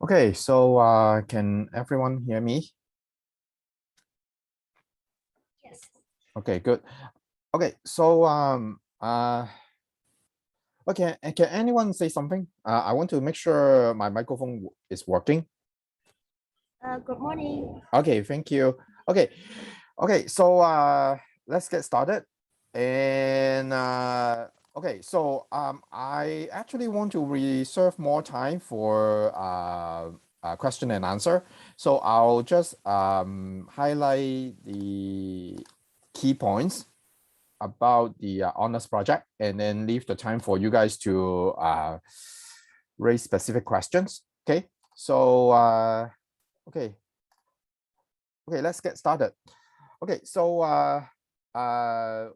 Okay, so can everyone hear me? Yes. Okay, good. Okay, so okay, can anyone say something? I want to make sure my microphone is working. Good morning. Okay, thank you. Okay, so let's get started. And okay, so I actually want to reserve more time for question and answer. So I'll just highlight the key points about the honors project and then leave the time for you guys to raise specific questions. Okay, so okay, let's get started. Okay, so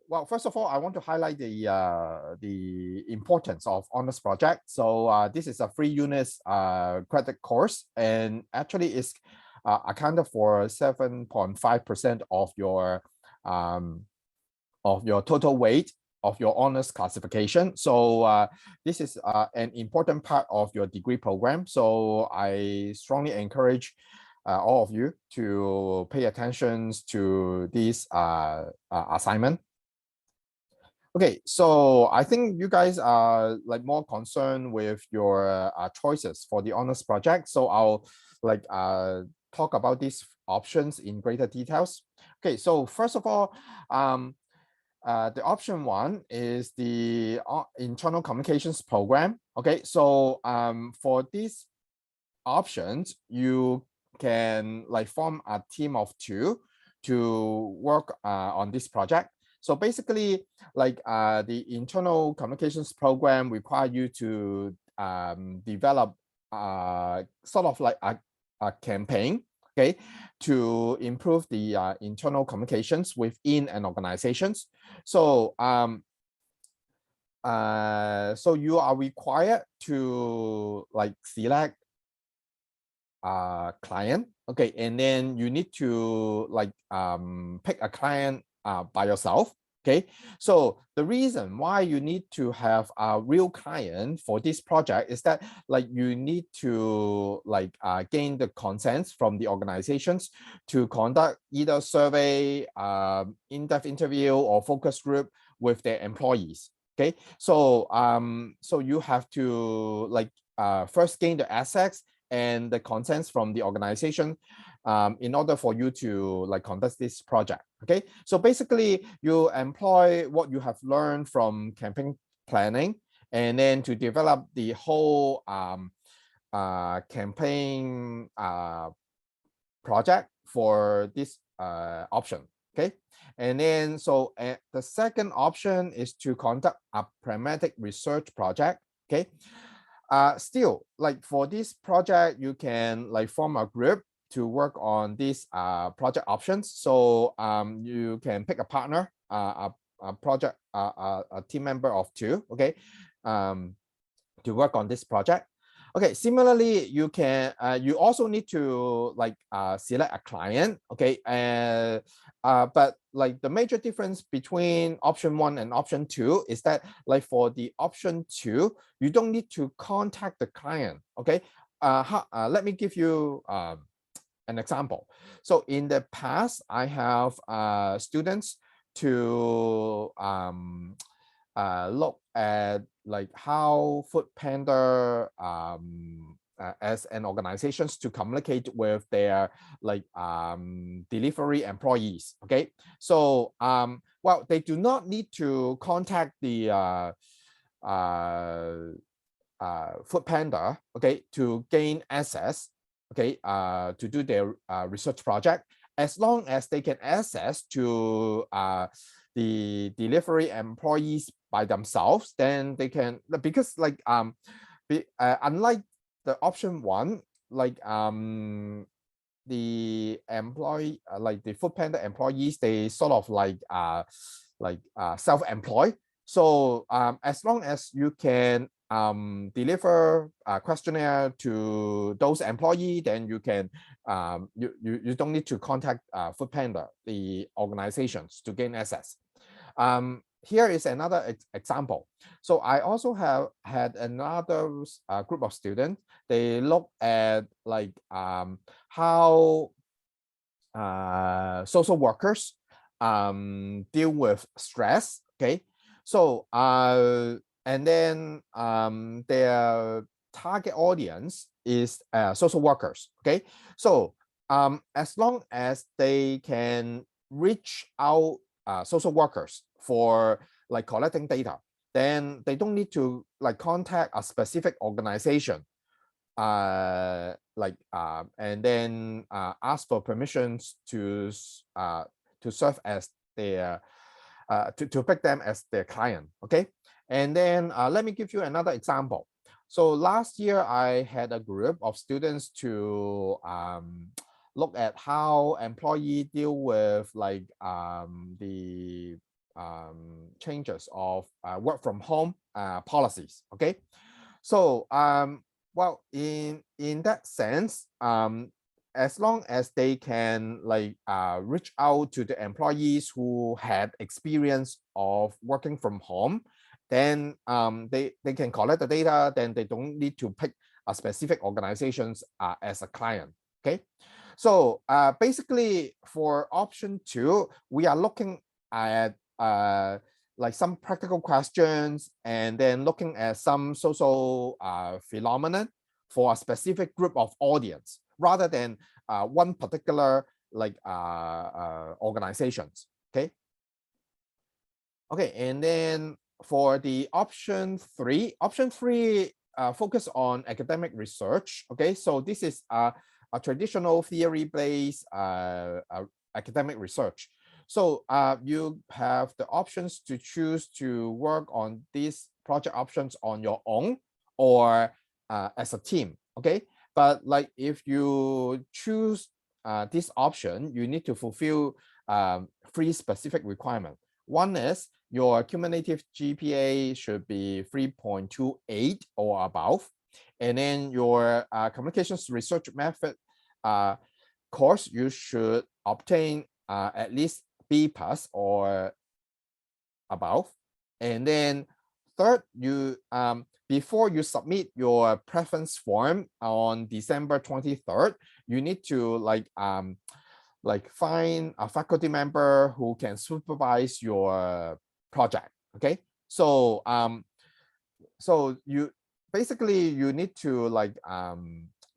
well, first of all, I want to highlight the importance of honors project. So this is a 3 units credit course, and actually is accounted for 7.5% of your total weight of your honors classification. So this is an important part of your degree program. So I strongly encourage all of you to pay attention to this assignment. Okay, so I think you guys are like more concerned with your choices for the honors project. So I'll like talk about these options in greater details. Okay, so first of all, the option 1 is the internal communications program. Okay, so for these options, you can like form a team of 2 to work on this project. So basically, like the internal communications program require you to develop sort of like a campaign, okay, to improve the internal communications within an organizations. So so you are required to like select client, okay, and then you need to like pick a client by yourself. Okay, so the reason why you need to have a real client for this project is that like you need to like gain the consent from the organizations to conduct either survey, in-depth interview, or focus group with their employees. Okay, so so you have to like first gain the assets and the consents from the organization in order for you to like conduct this project. Okay, so basically you employ what you have learned from campaign planning and then to develop the whole campaign project for this option. Okay, and then so the second option is to conduct a pragmatic research project. Okay, still like for this project you can like form a group to work on these project options. So you can pick a partner, a project a team member of 2, okay, to work on this project. Okay, similarly you can you also need to like select a client. Okay, but like the major difference between option 1 and option 2 is that like for the option 2 you don't need to contact the client. Okay, let me give you an example. So in the past I have students to look at like how Foodpanda as an organizations to communicate with their like delivery employees. Okay, so well, they do not need to contact the Foodpanda, okay, to gain access, okay, to do their research project, as long as they can access to the delivery employees by themselves. Then they can, because like unlike the option 1, like the employee like the Foodpanda employees, they sort of like self-employed. So as long as you can deliver a questionnaire to those employees, then you can you don't need to contact Foodpanda, the organizations, to gain access. here is another example. So I also have had another group of students. They look at like how social workers deal with stress. Okay, so and then their target audience is social workers. Okay, so as long as they can reach out social workers for like collecting data, then they don't need to like contact a specific organization and then ask for permissions to serve as their to pick them as their client. Okay, and then let me give you another example. So last year I had a group of students to look at how employees deal with like the changes of work from home policies. Okay, so well, in that sense, as long as they can like reach out to the employees who had experience of working from home, then they can collect the data. Then they don't need to pick a specific organizations as a client. Okay, so basically for option 2, we are looking at like some practical questions and then looking at some social phenomenon for a specific group of audience rather than one particular like organizations. Okay. Okay, and then for the option 3, focus on academic research. Okay, so this is a traditional theory-based academic research. So you have the options to choose to work on these project options on your own or as a team. Okay, but like if you choose this option, you need to fulfill 3 specific requirements. One is your cumulative GPA should be 3.28 or above, and then your communications research method course you should obtain at least B+ or above. And then third, you before you submit your preference form on December 23rd, you need to like find a faculty member who can supervise your project. Okay, so so you basically you need to like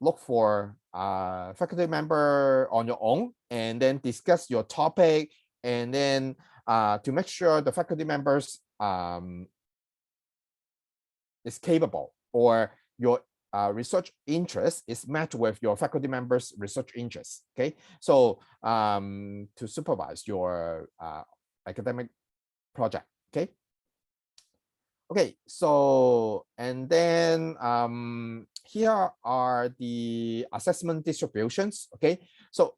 look for a faculty member on your own and then discuss your topic, and then to make sure the faculty members is capable or your research interest is matched with your faculty members' research interests. Okay, so to supervise your academic project. Okay. Okay, so and then here are the assessment distributions. Okay, so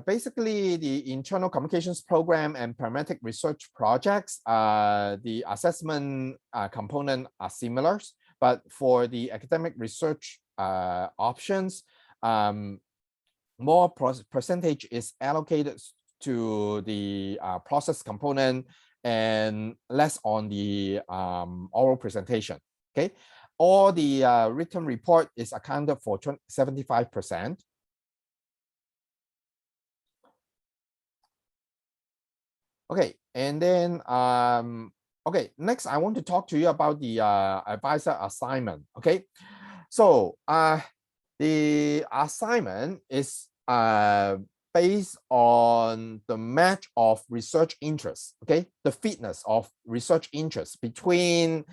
basically the internal communications program and paramedic research projects, the assessment component are similar, but for the academic research options, more percentage is allocated to the process component and less on the oral presentation. Okay, all the written report is accounted for 75%. Okay, and then okay, next I want to talk to you about the advisor assignment. Okay, so the assignment is based on the match of research interests. Okay, the fitness of research interests between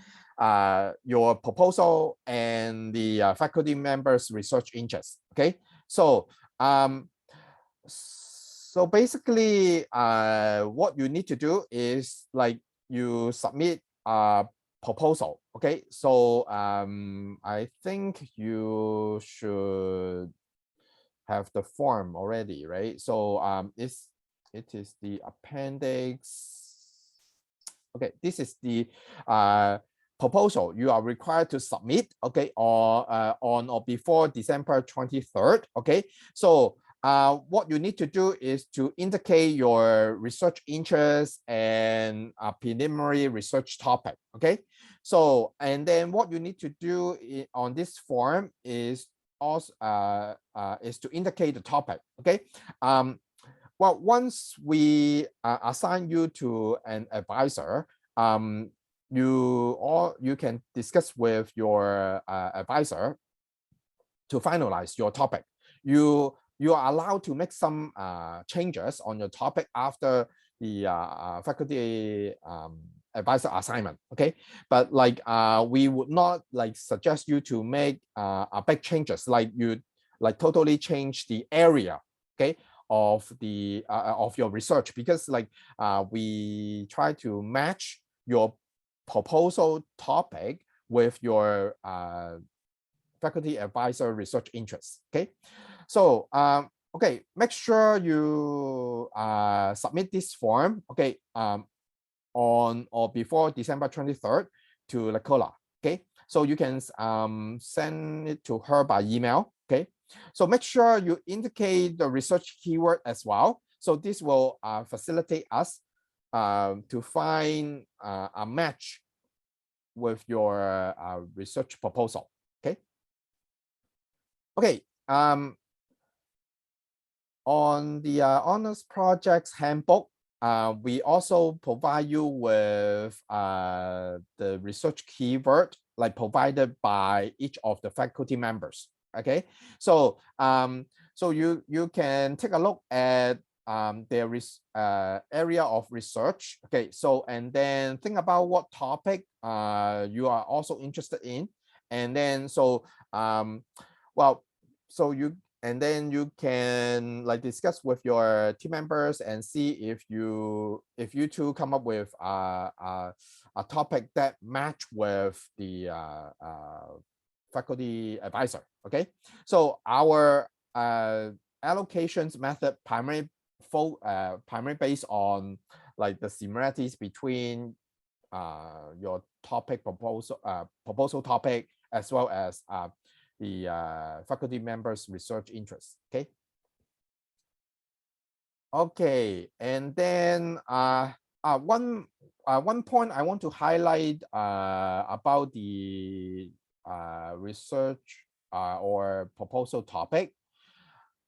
your proposal and the faculty members' research interests. Okay, so so basically what you need to do is like you submit a proposal. Okay, so I think you should have the form already, right? So it is the appendix. Okay, this is the proposal you are required to submit. Okay, or on or before December 23rd. Okay, so what you need to do is to indicate your research interest and a preliminary research topic. Okay, so and then what you need to do on this form is also is to indicate the topic. Okay, well, once we assign you to an advisor, you can discuss with your advisor to finalize your topic. You are allowed to make some changes on your topic after the faculty advisor assignment. Okay, but like we would not like suggest you to make a big changes, like you like totally change the area, okay, of the of your research, because like we try to match your proposal topic with your faculty advisor research interests. Okay, so okay, make sure you submit this form, okay, on or before December 23rd to Nicola. Okay, so you can send it to her by email. Okay, so make sure you indicate the research keyword as well. So this will facilitate us to find a match with your research proposal. Okay. Okay. On the honors projects handbook, we also provide you with the research keyword like provided by each of the faculty members. Okay, so so you can take a look at their area of research. Okay, so and then think about what topic you are also interested in, and then so well, so you and then you can like discuss with your team members and see if you two come up with a topic that match with the faculty advisor. Okay, so our allocations method primarily based on like the similarities between your topic proposal topic as well as the faculty members' research interests. Okay. Okay, and then one point I want to highlight about the research or proposal topic.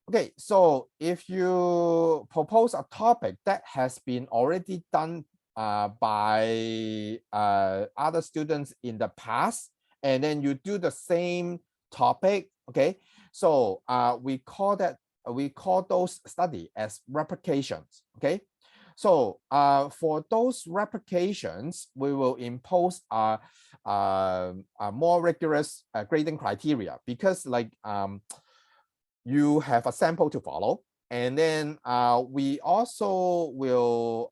Okay, so if you propose a topic that has been already done by other students in the past, and then you do the same topic, okay, so we call those study as replications. Okay, so for those replications, we will impose a more rigorous grading criteria, because like you have a sample to follow, and then we also will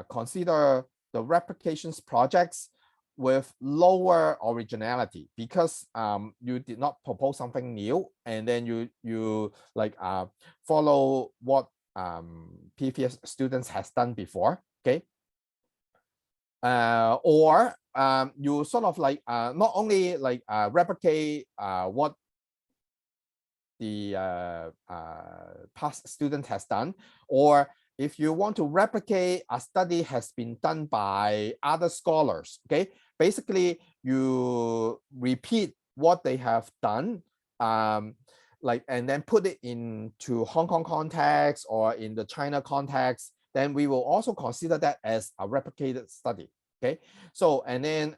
consider the replications projects with lower originality, because you did not propose something new, and then you like follow what previous students has done before. Okay, or you sort of like not only like replicate what the past student has done, or if you want to replicate a study has been done by other scholars. Okay, basically you repeat what they have done, like, and then put it into Hong Kong context or in the China context, then we will also consider that as a replicated study. Okay, so and then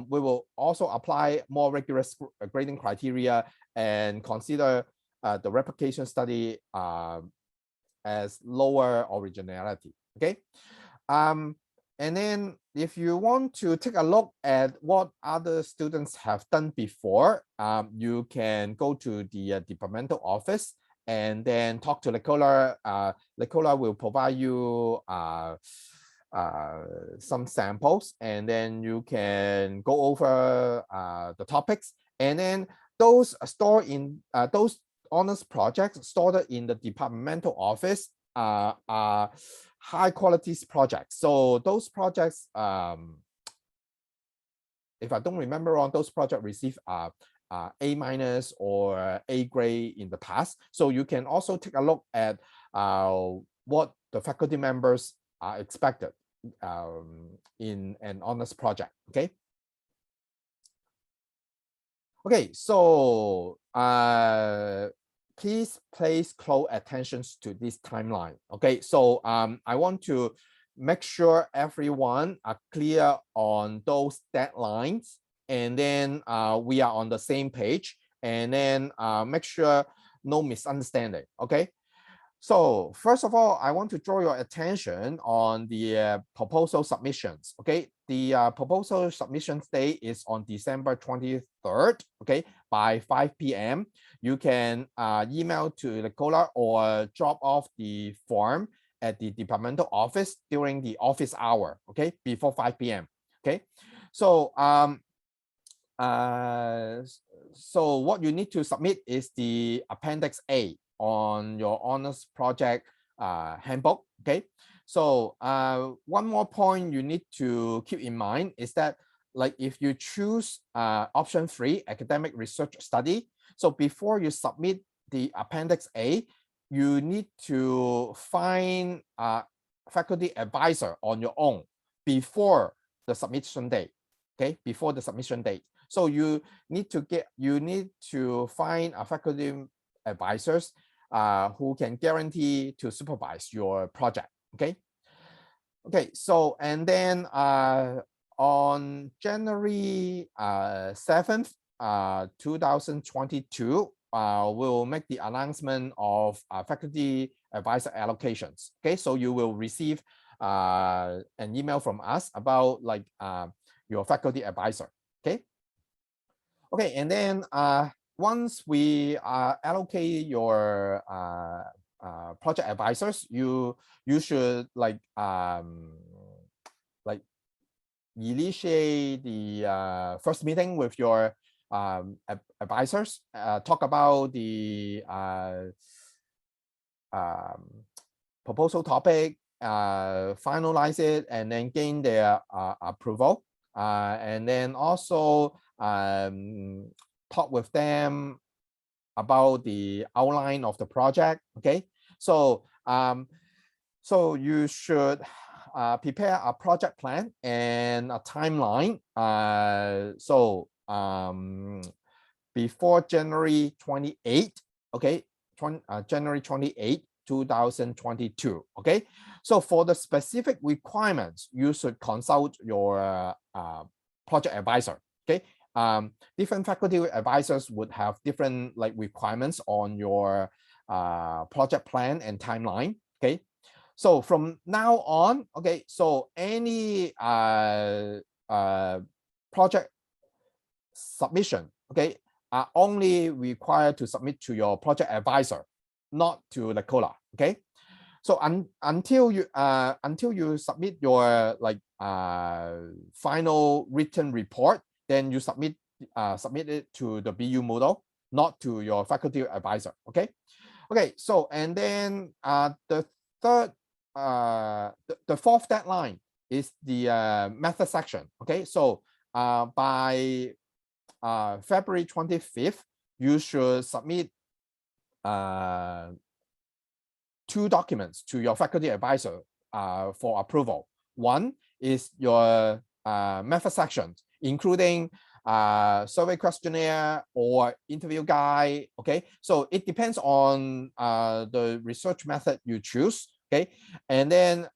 we will also apply more rigorous grading criteria and consider the replication study as lower originality. Okay, and then if you want to take a look at what other students have done before, you can go to the departmental office and then talk to Nicola. Nicola will provide you some samples, and then you can go over the topics, and then those stored in those honors projects stored in the departmental office are high quality projects. So those projects, if I don't remember wrong, those projects receive A minus or A grade in the past. So you can also take a look at what the faculty members are expected in an honors project. Okay. Okay, so please place close attention to this timeline. Okay, so I want to make sure everyone are clear on those deadlines, and then we are on the same page, and then make sure no misunderstanding. Okay. So first of all, I want to draw your attention on the proposal submissions. Okay, the proposal submission date is on December 23rd. Okay, by 5 p.m. You can email to the COLA or drop off the form at the departmental office during the office hour. Okay, before 5 p.m. Okay, so so what you need to submit is the Appendix A on your honors project handbook. Okay, so one more point you need to keep in mind is that, like, if you choose option 3, academic research study, so before you submit the Appendix A, you need to find a faculty advisor on your own before the submission date. Okay, before the submission date. So you need to find a faculty advisors who can guarantee to supervise your project. Okay. Okay. So and then on January 7th, 2022, we'll make the announcement of faculty advisor allocations. Okay. So you will receive an email from us about like your faculty advisor. Okay. Okay, and then once we allocate your project advisors, you should like initiate the first meeting with your advisors, talk about the proposal topic, finalize it, and then gain their approval, and then also talk with them about the outline of the project. Okay, so so you should prepare a project plan and a timeline. So before January 28th, okay, January 28th, 2022. Okay, so for the specific requirements, you should consult your project advisor. Okay, different faculty advisors would have different like requirements on your project plan and timeline. Okay, so from now on, okay, so any project submission, okay, are only required to submit to your project advisor, not to the COLA. Okay, so until you submit your like final written report, then you submit it to the BU model, not to your faculty advisor. Okay, okay. So and then the fourth deadline is the method section. Okay, so by February 25th, you should submit 2 documents to your faculty advisor for approval. One is your method section, including survey questionnaire or interview guide. Okay, so it depends on the research method you choose. Okay, and then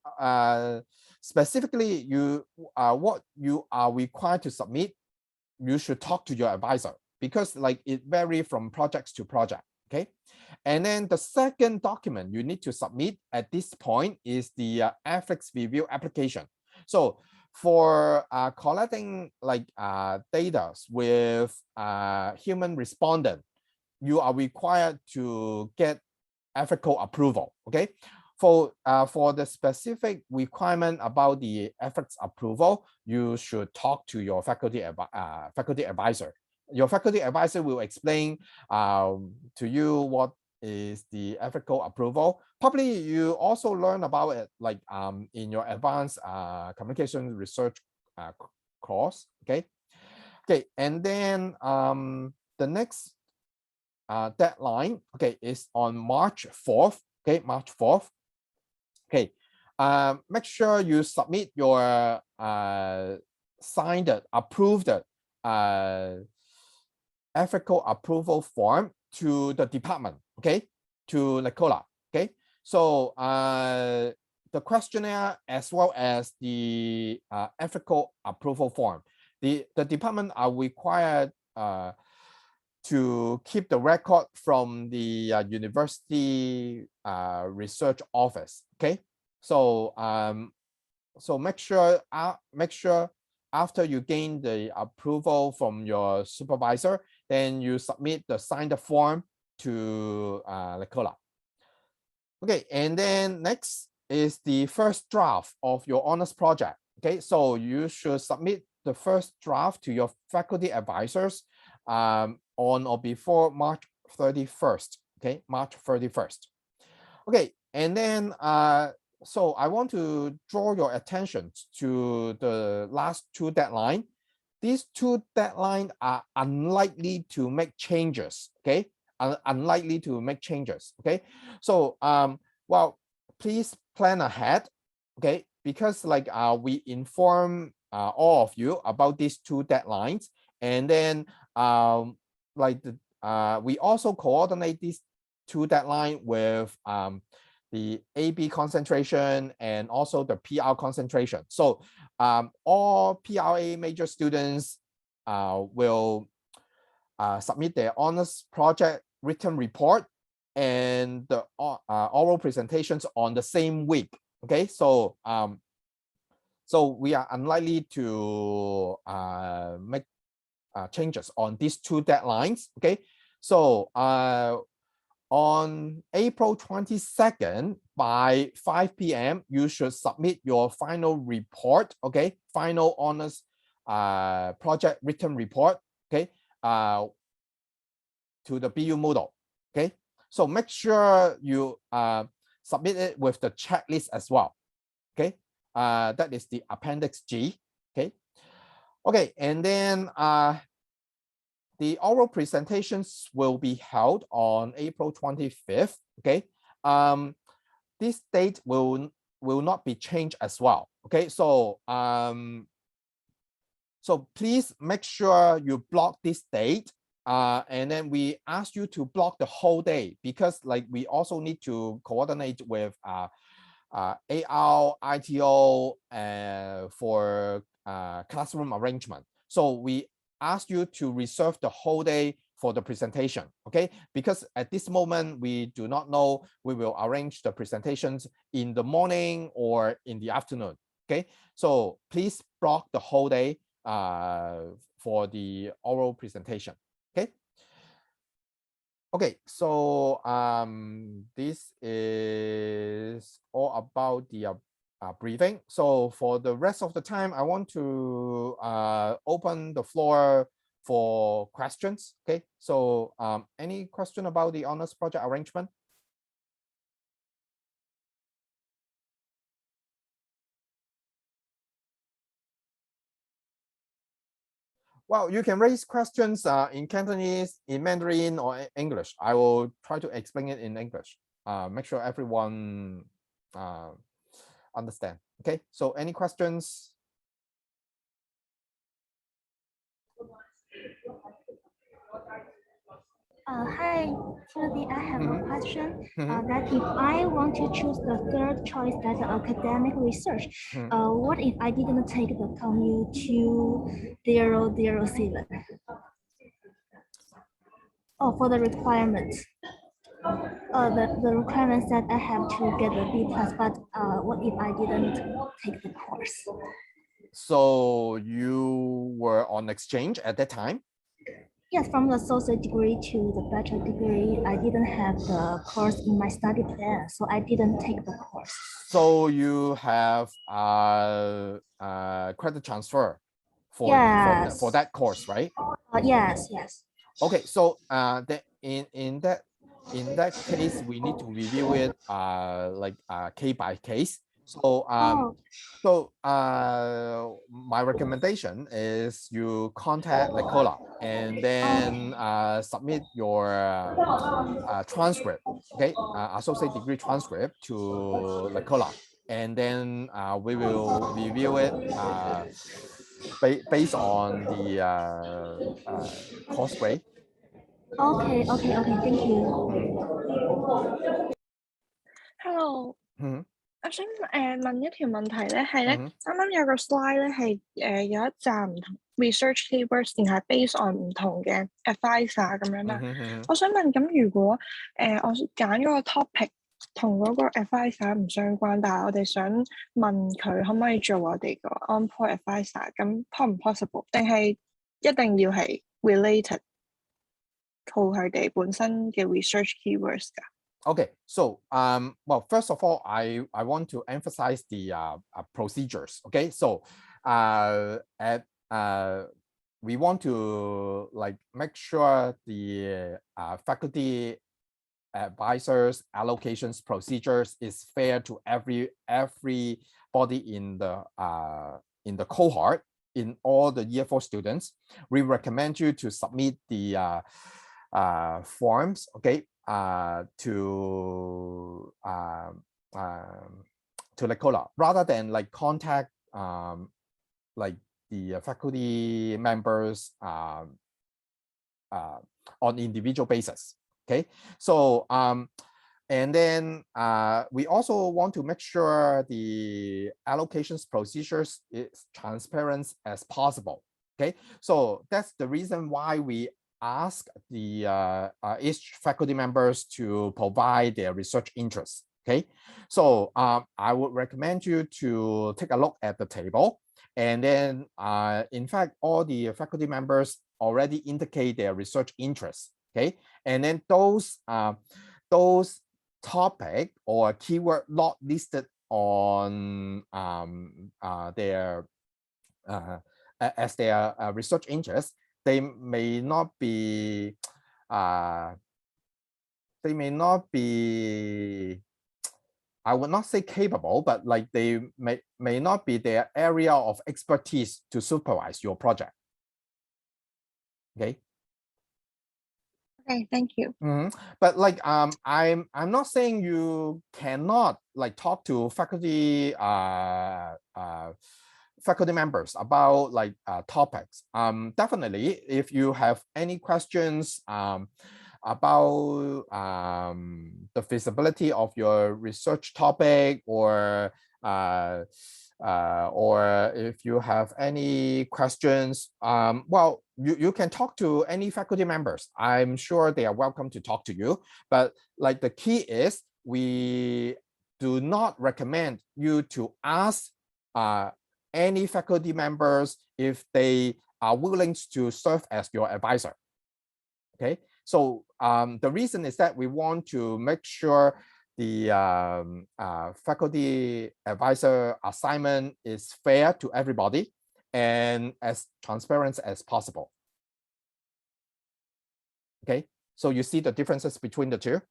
specifically you what you are required to submit, you should talk to your advisor, because like it varies from projects to project. Okay, and then the second document you need to submit at this point is the ethics review application. So for collecting like data with human respondent, you are required to get ethical approval. Okay, for the specific requirement about the ethics approval, you should talk to your faculty advisor. Your faculty advisor will explain to you what is the ethical approval. Probably you also learn about it like in your advanced communication research course. Okay, okay, and then the next deadline, okay, is on March 4th. Okay, March 4th. Okay, make sure you submit your signed, approved ethical approval form to the department, okay, to Nicola. Okay, so the questionnaire as well as the ethical approval form, the department are required to keep the record from the university research office. Okay, so so make sure after you gain the approval from your supervisor, then you submit the signed form to Nicola. Okay, and then next is the first draft of your honors project. Okay, so you should submit the first draft to your faculty advisors on or before March 31st. Okay, March 31st. Okay, and then so I want to draw your attention to the last two deadlines. These two deadlines are unlikely to make changes. Okay, unlikely to make changes. Okay, so well, please plan ahead. Okay, because like we inform all of you about these two deadlines, and then like we also coordinate these two deadlines with the AB concentration and also the PR concentration. So all PRA major students will submit their honors project written report and the oral presentations on the same week. Okay, so so we are unlikely to make changes on these two deadlines. Okay, so on April 22nd by 5 p.m. you should submit your final report. Okay, final honors project written report. Okay, to the BU model. Okay, so make sure you submit it with the checklist as well. Okay, that is the appendix G. Okay, okay, and then the oral presentations will be held on April 25th. Okay, this date will not be changed as well. Okay, so so please make sure you block this date. And then we ask you to block the whole day because like we also need to coordinate with AR, ITO for classroom arrangement. So we ask you to reserve the whole day for the presentation, okay? Because at this moment, we do not know we will arrange the presentations in the morning or in the afternoon, okay? So please block the whole day for the oral presentation, okay? Okay, so this is all about the briefing. So for the rest of the time, I want to open the floor for questions. Okay, so any question about the honors project arrangement? Well, you can raise questions in Cantonese, in Mandarin, or English. I will try to explain it in English. Make sure everyone understand. Okay, so any questions? Hi, Timothy. I have a question. Mhm. That if I want to choose the third choice, that's academic research, what if I didn't take the commute 2007? Oh, for the requirements. The requirement said I have to get a B plus, but what if I didn't take the course? So you were on exchange at that time? Yes, from the associate degree to the bachelor degree, I didn't have the course in my study plan, so I didn't take the course. So you have credit transfer for that course, right? Yes, yes. Okay, so in that case, we need to review it like case by case. So Oh, my recommendation is you contact Lecola and then submit your transcript, okay, associate degree transcript to Lecola, and then we will review it based on the course grade. okay, okay, okay. Thank you. Hello，嗯我想問一條問題咧，係咧嗯啱啱有個 slide 咧係有一站唔同 research keywords，然後係 based on 唔同嘅 advisor 咁樣啦。我想問咁，如果我揀嗰個 topic 同嗰個 advisor 唔相關，但係我哋想問佢可唔可以做我哋個 on-point advisor，咁 唔 possible？定係一定要係 related 套佢哋本身嘅 research keywords 㗎？ Okay, so well, first of all, I want to emphasize the procedures. Okay, so we want to like make sure the faculty advisors allocations procedures is fair to everybody in the cohort, in all the year 4 students. We recommend you to submit the forms, okay, to Lecola, rather than like contact like the faculty members on individual basis. Okay, so and then we also want to make sure the allocations procedures is transparent as possible. Okay, so that's the reason why we ask the each faculty members to provide their research interests. Okay, so I would recommend you to take a look at the table, and then in fact all the faculty members already indicate their research interests. Okay, and then those topic or keyword not listed on their as their research interest, they may not be I would not say capable, but like they may not be their area of expertise to supervise your project. Okay. Okay, thank you. But like I'm not saying you cannot like talk to faculty faculty members about like topics. Definitely, if you have any questions about the feasibility of your research topic, or if you have any questions, well, you can talk to any faculty members. I'm sure they are welcome to talk to you. But like the key is, we do not recommend you to ask any faculty members if they are willing to serve as your advisor. Okay, so the reason is that we want to make sure the faculty advisor assignment is fair to everybody and as transparent as possible. Okay, so you see the differences between the two?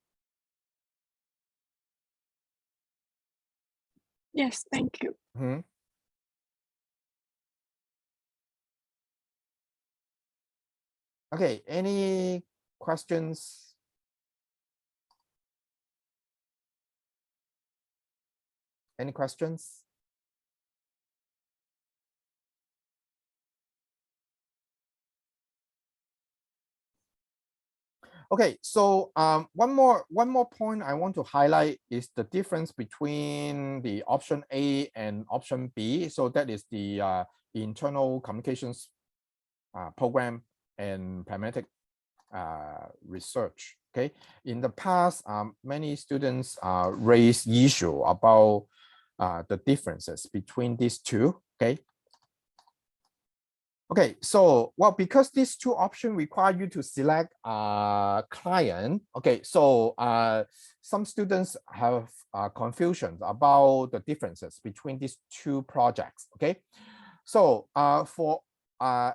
Yes, thank you. Okay, any questions? Any questions? Okay, so one more point I want to highlight is the difference between the option A and option B. So that is the internal communications program and pragmatic research. Okay, in the past, many students raise issue about the differences between these two. Okay. Okay, so well, because these two options require you to select a client. Okay, so some students have confusion about the differences between these two projects. Okay, so for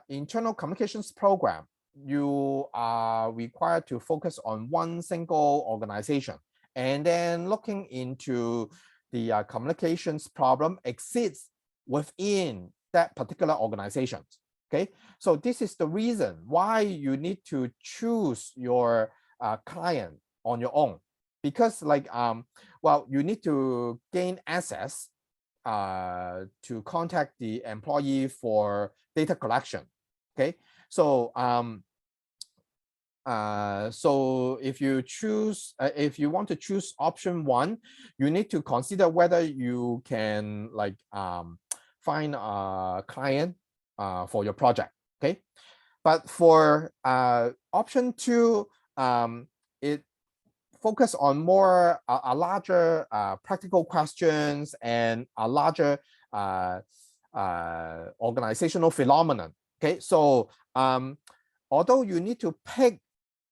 internal communications program, you are required to focus on one single organization, and then looking into the communications problem exists within that particular organization. Okay, so this is the reason why you need to choose your client on your own, because like well, you need to gain access to contact the employee for data collection. Okay, so so if you choose, if you want to choose option 1, you need to consider whether you can like find a client for your project. Okay, but for option 2, it focus on more a larger practical questions and a larger organizational phenomenon. Okay, so although you need to pick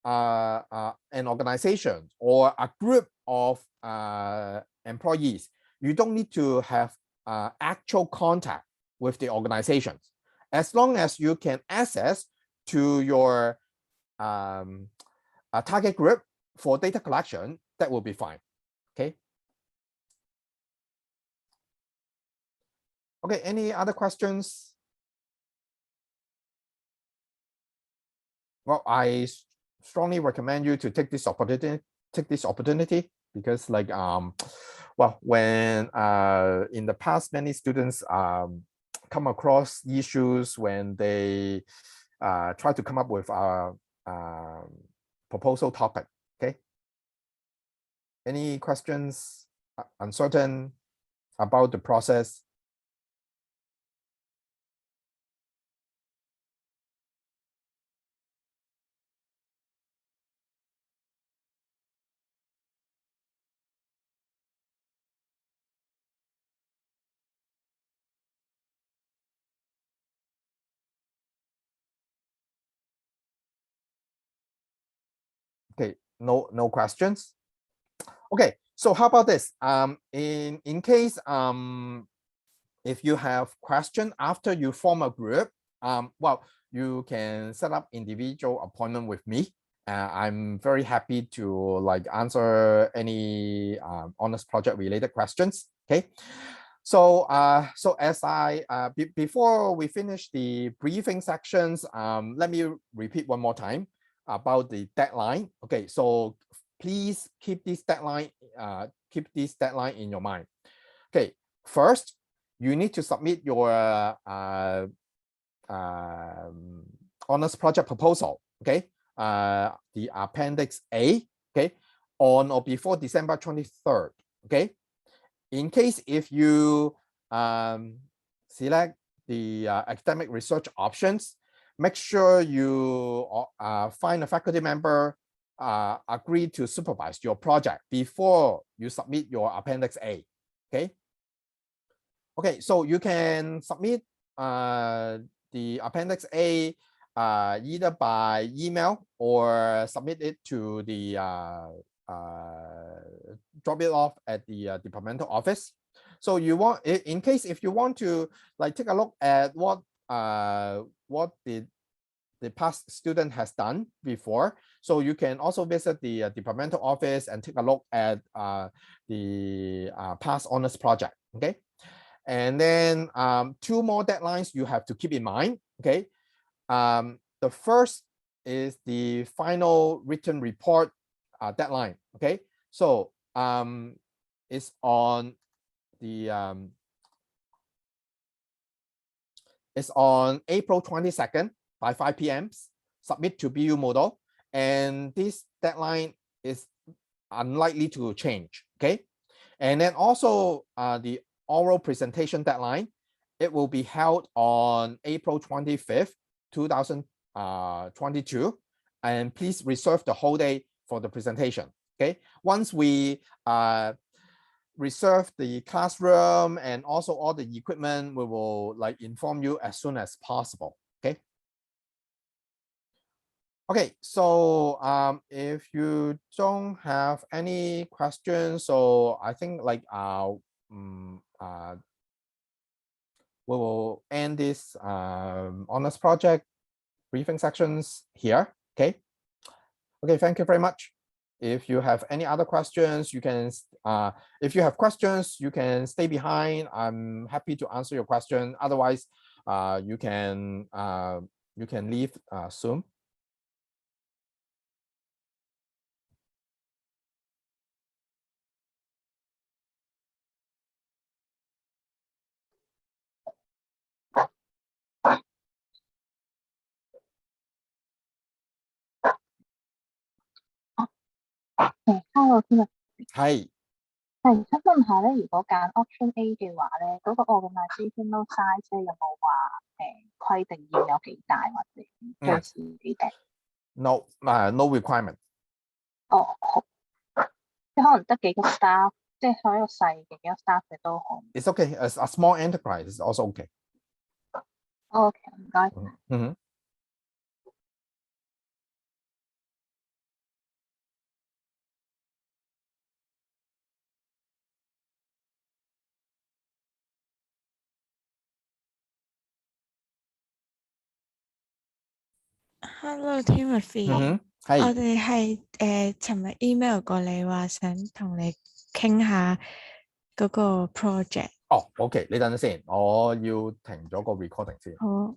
an organization or a group of employees, you don't need to have actual contact with the organizations. As long as you can access to your target group for data collection, that will be fine. Okay. Okay, any other questions? Well, I strongly recommend you to take this opportunity because like well, when in the past many students come across issues when they try to come up with a proposal topic. Okay, any questions, uncertain about the process? Okay, no questions. Okay, so how about this? In case if you have question after you form a group, well, you can set up individual appointment with me. I'm very happy to like answer any honest project related questions. Okay, so so as I before we finish the briefing sections, let me repeat one more time about the deadline. Okay, so please keep this deadline in your mind. Okay, first you need to submit your honors project proposal. Okay, the appendix A. Okay, on or before December 23rd. Okay, in case if you select the academic research options, make sure you find a faculty member agree to supervise your project before you submit your appendix A. Okay. Okay, so you can submit the appendix A either by email or submit it to the drop it off at the departmental office. So you want, in case if you want to like take a look at what the past student has done before, so you can also visit the departmental office and take a look at the past honors project. Okay, and then 2 more deadlines you have to keep in mind. Okay, the first is the final written report deadline. Okay, so it's on the it's on April 22nd by 5 p.m. Submit to BU model, and this deadline is unlikely to change. Okay, and then also the oral presentation deadline, it will be held on April 25th, 2022, and please reserve the whole day for the presentation. Okay, once we reserve the classroom and also all the equipment, we will like inform you as soon as possible. Okay. Okay, so if you don't have any questions, so I think like we will end this honors project briefing sections here. Okay. Okay, thank you very much. if you have any other questions, you can, if you have questions, you can stay behind. I'm happy to answer your question. Otherwise, you can leave soon. Hello，天啊，係係想問下咧，如果揀 option A 嘅話咧，嗰個 organizational size 咧有冇話規定要有幾大或者最少幾大？No requirement。哦，好，即係可能得幾個 staff，即係可以一個細嘅幾個 staff 嘅都好。It's okay. A small enterprise is also okay. OK，唔該。Hello Timothy，係我哋係尋日 email 過你話想同你傾下嗰個 project。哦，OK，你等陣先，我要停咗個 recording 先。好。